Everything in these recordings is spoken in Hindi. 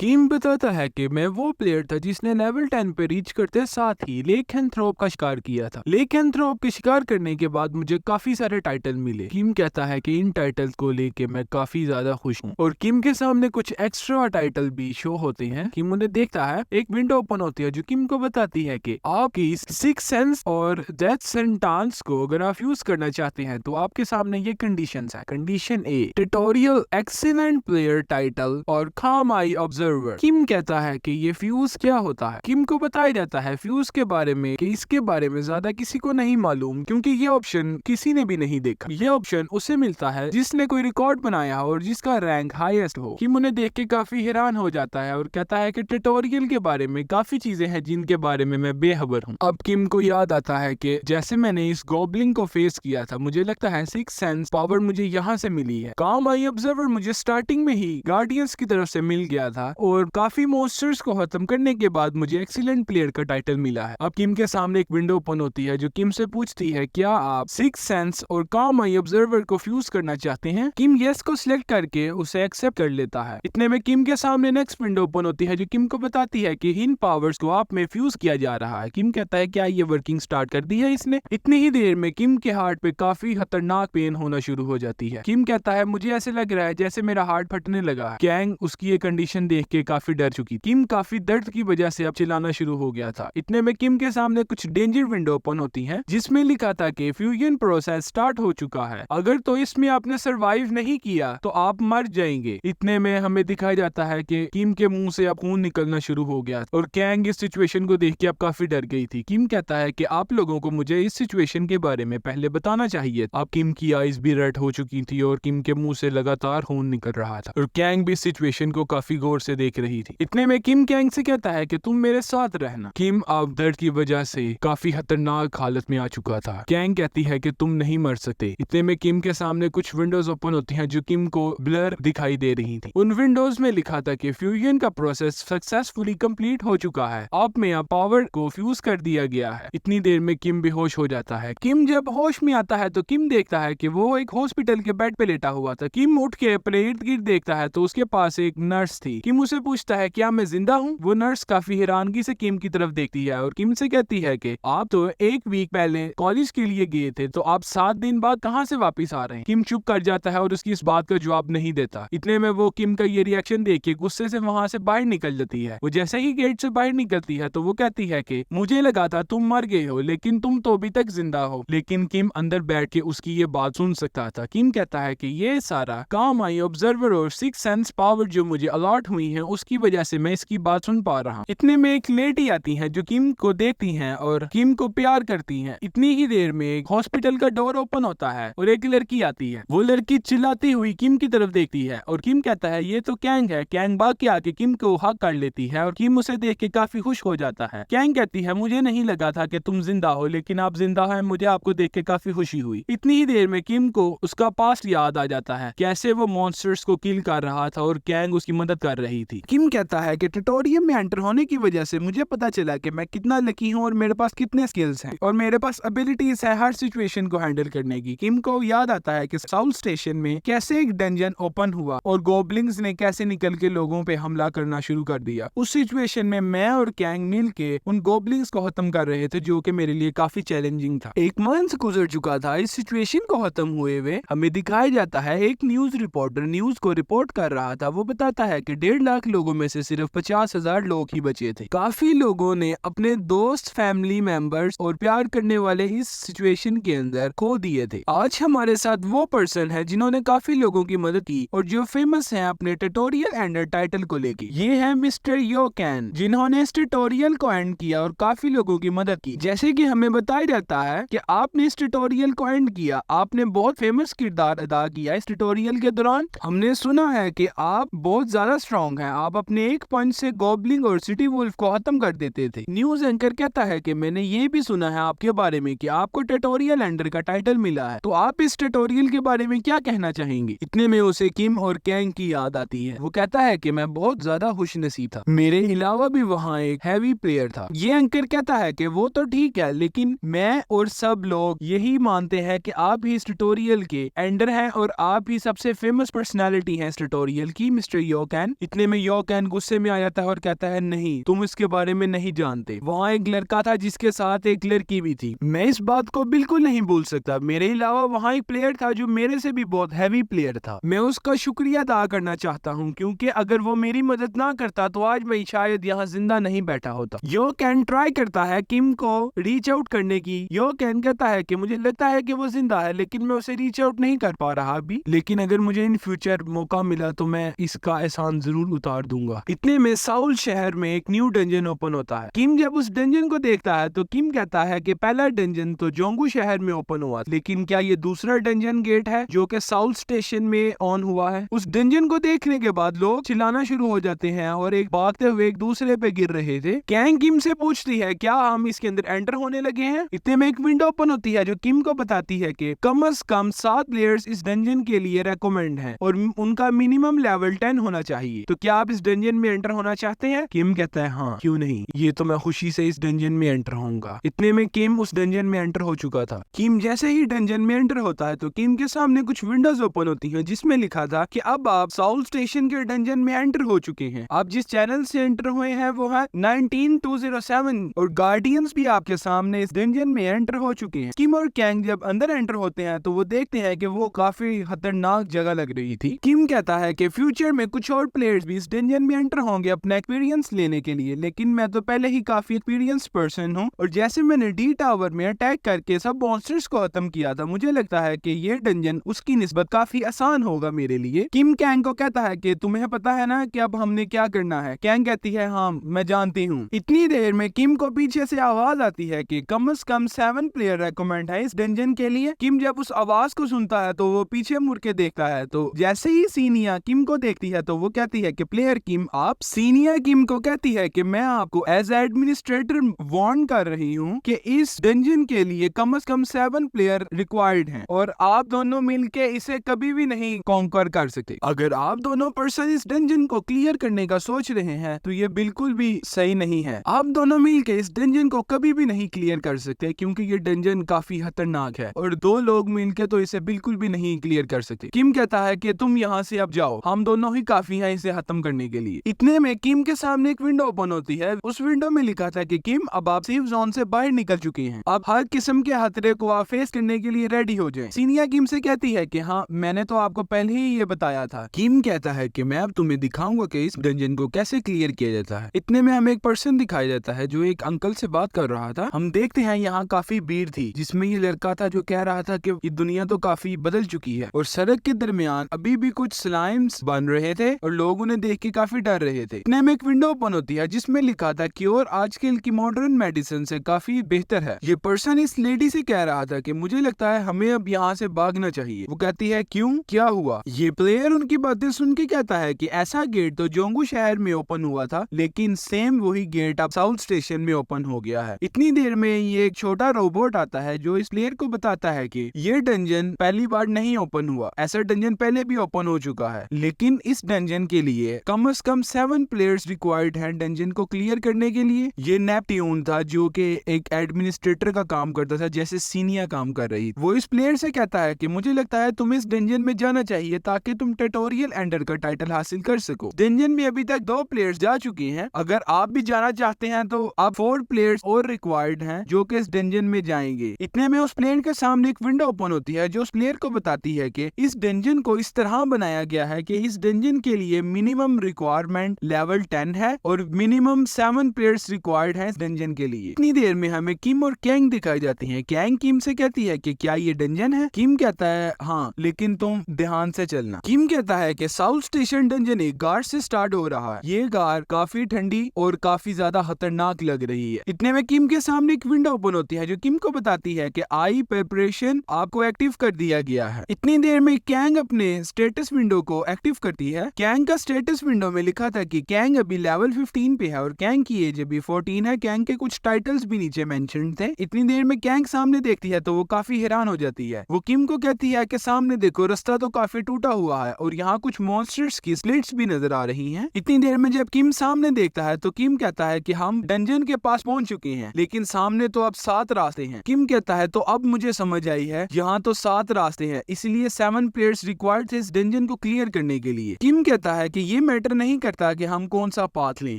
किम बताता है कि मैं वो प्लेयर था जिसने लेवल 10 पे रीच करते साथ ही लेकेंथ्रोप का शिकार किया था। लेकेंथ्रोप के शिकार करने के बाद मुझे काफी सारे टाइटल मिले। किम कहता है कि इन टाइटल को लेके मैं काफी ज्यादा खुश हूँ और किम के सामने कुछ एक्स्ट्रा टाइटल भी शो होते हैं। किम उन्हें देखता है, एक विंडो ओपन होती है जो किम को बताती है कि आपकी सिक्स सेंस और डेथ सेंटेंस को अगर आप यूज करना चाहते हैं तो आपके सामने ये कंडीशंस है। कंडीशन ए, ट्यूटोरियल एक्सीलेंट प्लेयर टाइटल और काम आई ऑब्जर्वर। किम कहता है कि ये फ्यूज क्या होता है। किम को बताया जाता है फ्यूज के बारे में कि इसके बारे में ज्यादा किसी को नहीं मालूम क्योंकि ये ऑप्शन किसी ने भी नहीं देखा। ये ऑप्शन उसे मिलता है जिसने कोई रिकॉर्ड बनाया हो और जिसका रैंक हाईएस्ट हो। किम उन्हें देख के काफी हैरान हो जाता है और कहता है कि ट्यूटोरियल के बारे में काफी चीजें हैं जिनके बारे में मैं बेखबर हूँ। अब किम को याद आता है कि जैसे मैंने इस गॉब्लिन को फेस किया था, मुझे लगता है सिक्स सेंस पावर मुझे यहाँ से मिली है। काम आई ऑब्जर्वर मुझे स्टार्टिंग में ही गार्डियंस की तरफ से मिल गया था और काफी मॉन्स्टर्स को खत्म करने के बाद मुझे एक्सीलेंट प्लेयर का टाइटल मिला है। अब किम के सामने एक विंडो ओपन होती है जो किम से पूछती है क्या आप सिक्स सेंस और काम आई ऑब्जर्वर को फ्यूज करना चाहते हैं। किम यस को सिलेक्ट करके उसे एक्सेप्ट कर लेता है। इतने में किम के सामने नेक्स्ट विंडो ओपन होती है जो किम को बताती है कि इन पावर्स को आप में फ्यूज किया जा रहा है। किम कहता है क्या ये वर्किंग स्टार्ट कर दी है इसने। इतनी ही देर में किम के हार्ट पे काफी खतरनाक पेन होना शुरू हो जाती है। किम कहता है मुझे ऐसे लग रहा है जैसे मेरा हार्ट फटने लगा है। कैंग उसकी ये कंडीशन देख के काफी डर चुकी। किम काफी दर्द की वजह से अब चिल्लाना शुरू हो गया था। इतने में किम के सामने कुछ डेंजर विंडो ओपन होती हैं जिसमें लिखा था कि फ्यूजन प्रोसेस स्टार्ट हो चुका है, अगर तो इसमें आपने सरवाइव नहीं किया तो आप मर जाएंगे। इतने में हमें दिखाया जाता है कि किम के मुंह से अब खून निकलना शुरू हो गया और कैंग इस सिचुएशन को देख के अब काफी डर गई थी। किम कहता है कि आप लोगों को मुझे इस सिचुएशन के बारे में पहले बताना चाहिए। अब किम की आईज भी रेड हो चुकी थी और किम के मुंह से लगातार खून निकल रहा था और कैंग भी इस सिचुएशन को काफी गौर से देख रही थी। इतने में किम कैंग से कहता है कि तुम मेरे साथ रहना। किम अब दर्द की वजह से काफी खतरनाक हालत में आ चुका था। कैंग कहती है कि तुम नहीं मर सकते। इतने में किम के सामने कुछ विंडोज ओपन होती हैं जो किम को ब्लर दिखाई दे रही थी। उन विंडोज में लिखा था कि फ्यूजन का प्रोसेस सक्सेसफुली कंप्लीट हो चुका है, आप में अब पावर को फ्यूज कर दिया गया है। इतनी देर में किम बेहोश हो जाता है। किम जब होश में आता है तो किम देखता है कि वो एक हॉस्पिटल के बेड पे लेटा हुआ था। किम उठ के अपने इर्द गिर्द देखता है तो उसके पास एक नर्स थी। किम उसे पूछता है क्या मैं जिंदा हूँ। वो नर्स काफी हैरानगी से किम की तरफ देखती है और किम से कहती है कि आप तो एक वीक पहले कॉलेज के लिए गए थे, तो आप 7 दिन बाद कहाँ से वापस आ रहे हैं। किम चुप कर जाता है और उसकी इस बात का जवाब नहीं देता। इतने में वो किम का ये रिएक्शन देख के गुस्से से वहां से बाहर निकल जाती है। वो जैसे ही गेट से बाहर निकलती है तो वो कहती है कि मुझे लगा था तुम मर गए हो लेकिन तुम तो अभी तक जिंदा हो। लेकिन किम अंदर बैठ के उसकी ये बात सुन सकता था। किम कहता है कि ये सारा काम आई ऑब्जर्वर और सिक्स सेंस पावर जो मुझे अलॉट हुई है उसकी वजह से मैं इसकी बात सुन पा रहा हूँ। इतने में एक लेडी आती है जो किम को देखती है और किम को प्यार करती है। इतनी ही देर में एक हॉस्पिटल का डोर ओपन होता है और एक लड़की आती है। वो लड़की चिल्लाती हुई किम की तरफ देखती है और किम कहता है ये तो कैंग है। कैंग भाग के आके किम को हक कर लेती है और किम उसे देख के काफी खुश हो जाता है। कैंग कहती है मुझे नहीं लगा था कि तुम जिंदा हो, लेकिन आप जिंदा हैं, मुझे आपको देख के काफी खुशी हुई। इतनी ही देर में किम को उसका पास्ट याद आ जाता है, कैसे वो मॉन्स्टर्स को किल कर रहा था और कैंग उसकी मदद कर रही थी। किम कहता है कि ट्यूटोरियल में एंटर होने की वजह से मुझे पता चला कि मैं कितना लकी हूँ और मेरे पास कितने स्किल्स हैं और मेरे पास एबिलिटीज है हर सिचुएशन को हैंडल करने की। किम को याद आता है कि साउथ स्टेशन में कैसे एक डंजन ओपन हुआ और गोब्लिंग्स ने कैसे निकल के लोगों पे हमला करना शुरू कर दिया। उस सिचुएशन में मैं और कैंग मिल के उन गोब्लिंग्स को खत्म कर रहे थे जो कि मेरे लिए काफी चैलेंजिंग था। एक मंथ गुजर चुका था इस सिचुएशन को खत्म हुए हुए। हमें दिखाया जाता है एक न्यूज रिपोर्टर न्यूज को रिपोर्ट कर रहा था। वो बताता है कि 1.5 लाख लोगों में से सिर्फ 50,000 लोग ही बचे थे। काफी लोगों ने अपने दोस्त, फैमिली मेंबर्स और प्यार करने वाले इस सिचुएशन के अंदर खो दिए थे। आज हमारे साथ वो पर्सन है जिन्होंने काफी लोगों की मदद की और जो फेमस है अपने ट्यूटोरियल एंडर टाइटल को लेके। ये है मिस्टर यो कैन, जिन्होंने इस ट्यूटोरियल को एंड किया और काफी लोगों की मदद की। जैसे कि हमें बताया जाता है कि आपने इस ट्यूटोरियल को एंड किया, आपने बहुत फेमस किरदार अदा किया इस ट्यूटोरियल के दौरान। हमने सुना है कि आप बहुत ज्यादा स्ट्रॉन्ग हैं, आप अपने एक पंच से गॉब्लिंग और सिटी वुल्फ को खत्म कर देते थे। न्यूज एंकर कहता है कि मैंने ये भी सुना है आपके बारे में कि आपको ट्यूटोरियल एंडर का टाइटल मिला है, तो आप इस ट्यूटोरियल के बारे में क्या कहना चाहेंगे। इतने में उसे किम और कैंग की याद आती है। वो कहता है कि मैं बहुत ज्यादा खुशनसीब था, मेरे अलावा भी वहाँ एक हैवी प्लेयर था। ये एंकर कहता है कि वो तो ठीक है, लेकिन मैं और सब लोग यही मानते हैं कि आप ही इस ट्यूटोरियल के एंडर हैं और आप ही सबसे फेमस पर्सनालिटी हैं इस ट्यूटोरियल की, मिस्टर यो कैन। इतने में यो कैन गुस्से में आ जाता है और कहता है नहीं, तुम इसके बारे में नहीं जानते, वहाँ एक लड़का था जिसके साथ एक लड़की भी थी। मैं इस बात को बिल्कुल नहीं भूल सकता। मेरे अलावा वहाँ एक प्लेयर था जो मेरे से भी बहुत हैवी प्लेयर था। मैं उसका शुक्रिया अदा करना चाहता हूँ, क्योंकि अगर वो मेरी मदद ना करता तो आज मैं शायद यहाँ जिंदा नहीं बैठा होता। यो कैन ट्राई करता है किम को रीच आउट करने की। यो कैन कहता है कि मुझे लगता है कि वो जिंदा है, लेकिन मैं उसे रीच आउट नहीं कर पा रहा अभी, लेकिन अगर मुझे इन फ्यूचर मौका मिला तो मैं इसका एहसान जरूर उतार दूंगा। इतने में साउल शहर में एक न्यू डंजन ओपन होता है। किम जब उस डंजन को देखता है तो किम कहता है कि पहला डंजन तो जोंगू शहर में ओपन हुआ, लेकिन क्या ये दूसरा डंजन गेट है जो कि साउल स्टेशन में ऑन हुआ है? उस डंजन को देखने के बाद लोग चिल्लाना शुरू हो जाते हैं और एक भागते हुए एक दूसरे पे गिर रहे थे। कैंग किम से पूछती है क्या हम इसके अंदर एंटर होने लगे हैं? इतने में एक विंडो ओपन होती है जो किम को बताती है कि कम से कम 7 प्लेयर्स इस डंजन के लिए रेकमेंड हैं और उनका मिनिमम लेवल 10 होना चाहिए। तो क्या आप इस डंजन में एंटर होना चाहते हैं? किम कहता है हाँ, क्यों नहीं, ये तो मैं खुशी से इस डंजन में एंटर होऊंगा। इतने में किम उस डंजन में एंटर हो चुका था। किम जैसे ही डंजन में एंटर होता है तो किम के सामने कुछ विंडोज ओपन होती हैं जिसमें लिखा था कि अब आप साउल स्टेशन के डंजन में एंटर हो चुके हैं। आप जिस चैनल से एंटर हुए हैं वो है 19207 और गार्डियंस भी आपके सामने इस डंजन में एंटर हो चुके हैं। किम और कैंग जब अंदर एंटर होते हैं तो वो देखते हैं कि वो काफी खतरनाक जगह लग रही थी। किम कहता है कि फ्यूचर में कुछ और प्लेयर्स भी इस डंजन में एंटर होंगे अपना एक्सपीरियंस लेने के लिए, लेकिन मैं तो पहले ही काफी एक्सपीरियंस पर्सन हूँ और जैसे मैंने डी टावर में अटैक करके सब मॉन्स्टर्स को खत्म किया था, मुझे लगता है कि ये डंजन उसकी निस्बत काफी आसान होगा मेरे लिए। किम कैंग को कहता है कि तुम्हें पता है ना कि अब हमने क्या करना है? कैंग कहती है हाँ मैं जानती हूँ। इतनी देर में किम को पीछे से आवाज आती है कि कम से कम 7 प्लेयर रेकमेंड है इस डंजन के लिए। किम जब उस आवाज को सुनता है तो वो पीछे मुड़ के देखता है, तो जैसे ही सीनिया किम को देखती है तो वो कहती है कि प्लेयर किम आप। सीनिया किम को कहती है कि मैं आपको एज एडमिनिस्ट्रेटर वार्न कर रही हूँ कि इस डंजन के लिए कम से कम 7 प्लेयर रिक्वायर्ड हैं और आप दोनों मिलके इसे कभी भी नहीं कॉन्कर कर सकते। अगर आप दोनों पर्सन इस डंजन को क्लियर करने का सोच रहे हैं तो ये बिल्कुल भी सही नहीं है। आप दोनों मिलके इस डंजन को कभी भी नहीं क्लियर कर सकते क्योंकि ये डंजन काफी खतरनाक है और 2 लोग मिलके तो इसे बिल्कुल भी नहीं क्लियर कर सकते। किम कहता है कि तुम यहाँ से अब जाओ, हम दोनों ही काफी हैं इसे खत्म करने के लिए। इतने में किम के सामने एक विंडो ओपन होती है। उस विंडो में लिखा था कि किम अब आप सेफ जोन से बाहर निकल चुके हैं, अब हर किस्म के खतरे को आप फेस करने के लिए रेडी हो जाएं। सीनिया किम से कहती है कि हाँ मैंने तो आपको पहले ही ये बताया था। किम कहता है कि मैं अब तुम्हें दिखाऊंगा कि इस डंजन को कैसे क्लियर किया जाता है। इतने में हमें एक पर्सन दिखाई देता है जो एक अंकल से बात कर रहा था। हम देखते हैं यहाँ काफी भीड़ थी जिसमें ये लड़का था जो कह रहा था कि ये दुनिया तो काफी बदल चुकी है और सड़क के दरमियान अभी भी कुछ स्लाइम्स बन रहे थे और लोग उन्हें देख के काफी डर रहे थे। इतने में एक विंडो ओपन होती है जिसमें लिखा था क्योर आजकल की मॉडर्न मेडिसिन से काफी बेहतर है। ये पर्सन इस लेडी से कह रहा था कि मुझे लगता है हमें अब यहाँ से भागना चाहिए। वो कहती है क्यों, क्या हुआ? ये प्लेयर उनकी बातें सुन के कहता है कि ऐसा गेट तो जोंगू शहर में ओपन हुआ था, लेकिन सेम वही गेट अब साउथ स्टेशन में ओपन हो गया है। इतनी देर में ये एक छोटा रोबोट आता है जो इस प्लेयर को बताता है कि ये डंजन पहली बार नहीं ओपन हुआ, ऐसा डंजन पहले भी ओपन हो चुका है, लेकिन इस डंजन के लिए कम से कम 7 प्लेयर्स रिक्वायर्ड हैं डंजन को क्लियर करने के लिए। ये नेपट्यून था जो कि एक एडमिनिस्ट्रेटर का काम करता था जैसे सीनिया काम कर रही। वो इस प्लेयर से कहता है कि मुझे लगता है तुम्हें इस डंजन में जाना चाहिए ताकि तुम ट्यूटोरियल एंडर का टाइटल हासिल कर सको। डंजन में अभी तक 2 प्लेयर्स जा चुके हैं, अगर आप भी जाना चाहते हैं तो अब 4 प्लेयर्स और रिक्वायर्ड हैं जो कि इस डंजन में जाएंगे। इतने में उस प्लेयर के सामने एक विंडो ओपन होती है जो उस प्लेयर को बताती है कि इस डंजन को इस तरह बनाया गया है कि इस डंजन के लिए मिनिमम रिक्वायरमेंट लेवल 10 है और मिनिमम 7 प्लेयर्स रिक्वायर्ड है इस डंजन के लिए। इतनी देर में हमें किम और कैंग दिखाई जाती हैं। कैंग किम से कहती है कि क्या ये डंजन है? किम कहता है हाँ, लेकिन तुम ध्यान से चलना। किम कहता है कि साउथ स्टेशन डंजन एक गार से स्टार्ट हो रहा है, ये गार काफी ठंडी और काफी ज्यादा खतरनाक लग रही है। इतने में किम के सामने एक विंडो ओपन होती है जो किम को बताती है कि आई प्रिपरेशन आपको एक्टिव कर दिया गया है। इतनी देर में कैंग अपने स्टेटस विंडो को एक्टिव करती है। कैंग का स्टेटस विंडो में लिखा था कि कैंग अभी लेवल 15 पे है और कैंग की एज अभी 14 है। कैंग के कुछ टाइटल्स भी नीचे मेंशन थे। इतनी देर में कैंग सामने देखती है तो वो काफी हैरान हो जाती है। वो किम को कहती है कि सामने देखो, रास्ता तो काफी टूटा हुआ है और यहाँ कुछ मॉन्स्टर्स की स्प्लिट्स भी नजर आ रही हैं। इतनी देर में जब किम सामने देखता है तो किम कहता है कि हम डंजन के पास पहुंच चुके हैं, लेकिन सामने तो अब 7 रास्ते हैं। किम कहता है तो अब मुझे समझ आई है, यहाँ तो 7 रास्ते हैं, इसलिए 7 प्लेयर्स रिक्वायर्ड थे इस डंजन को क्लियर करने के लिए। किम कहता है कि ये ये मैटर नहीं करता कि हम कौन सा पाथ लें।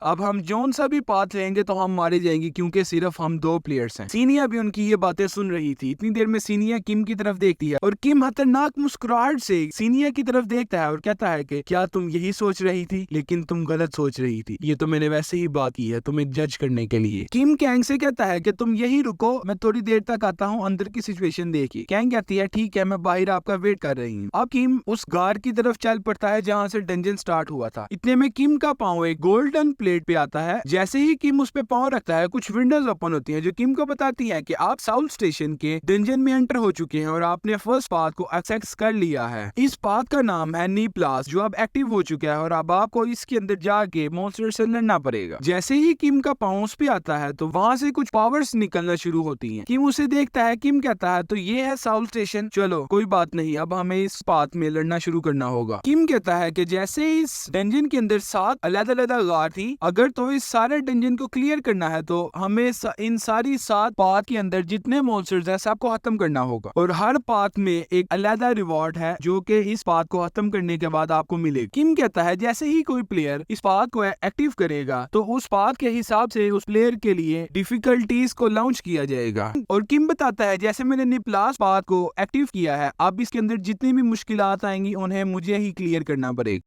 अब हम जौन सा भी पाथ लेंगे तो हम मारे जाएंगे, क्योंकि सिर्फ हम 2 प्लेयर्स हैं। सीनिया भी उनकी ये बातें सुन रही थी। इतनी देर में सीनिया किम की तरफ देखती है और किम खतरनाक मुस्कुराहट से सीनिया की तरफ देखता है और कहता है कि क्या तुम यही सोच रही थी? लेकिन तुम गलत सोच रही थी। ये तो मैंने वैसे ही बात की है तुम्हें जज करने के लिए। किम कैंग से कहता है कि तुम यही रुको, मैं थोड़ी देर तक आता हूँ, अंदर की सिचुएशन देखिए। कैंग कहती है ठीक है, मैं बाहर आपका वेट कर रही हूँ। अब किम उस गार की तरफ चल पड़ता है जहाँ से डंजन स्टार्ट हुआ था। इतने में किम का पाँव एक गोल्डन प्लेट पे आता है। जैसे ही किम उस पे पाँव रखता है, कुछ विंडोज ओपन होती हैं जो किम को बताती हैं कि आप साउथ स्टेशन के डंजन में एंटर हो चुके हैं और आपने फर्स्ट पाथ को एक्सेस कर लिया है। इस पाथ का नाम है नी प्लास, जो अब एक्टिव हो चुका है और अब आपको इसके अंदर जाके मॉन्स्टर से लड़ना पड़ेगा। जैसे ही किम का पाँव उस पे आता है तो वहां से कुछ पावर्स निकलना शुरू होती हैं। किम उसे देखता है। किम कहता है तो ये है साउथ स्टेशन, चलो कोई बात नहीं, अब हमें इस पाथ में लड़ना शुरू करना होगा। किम कहता है कि जैसे इस डंजन के अंदर 7 अलग-अलग गार थी, अगर तो इस सारे डंजन को क्लियर करना है तो हमें इन सारी 7 पाथ के अंदर जितने मॉन्स्टर्स हैं सबको खत्म करना होगा और हर पाथ में एक अलग रिवॉर्ड है जो कि इस पाथ को खत्म करने के बाद आपको मिलेगा। किम कहता है जैसे ही कोई प्लेयर इस पाथ को एक्टिव करेगा तो उस पाथ के हिसाब से उस प्लेयर के लिए डिफिकल्टीज को लॉन्च किया जाएगा। और किम बताता है जैसे मैंने निप्लास पाथ को एक्टिव किया है, अब इसके अंदर जितनी भी मुश्किलात आएंगी उन्हें मुझे ही क्लियर करना पड़ेगा।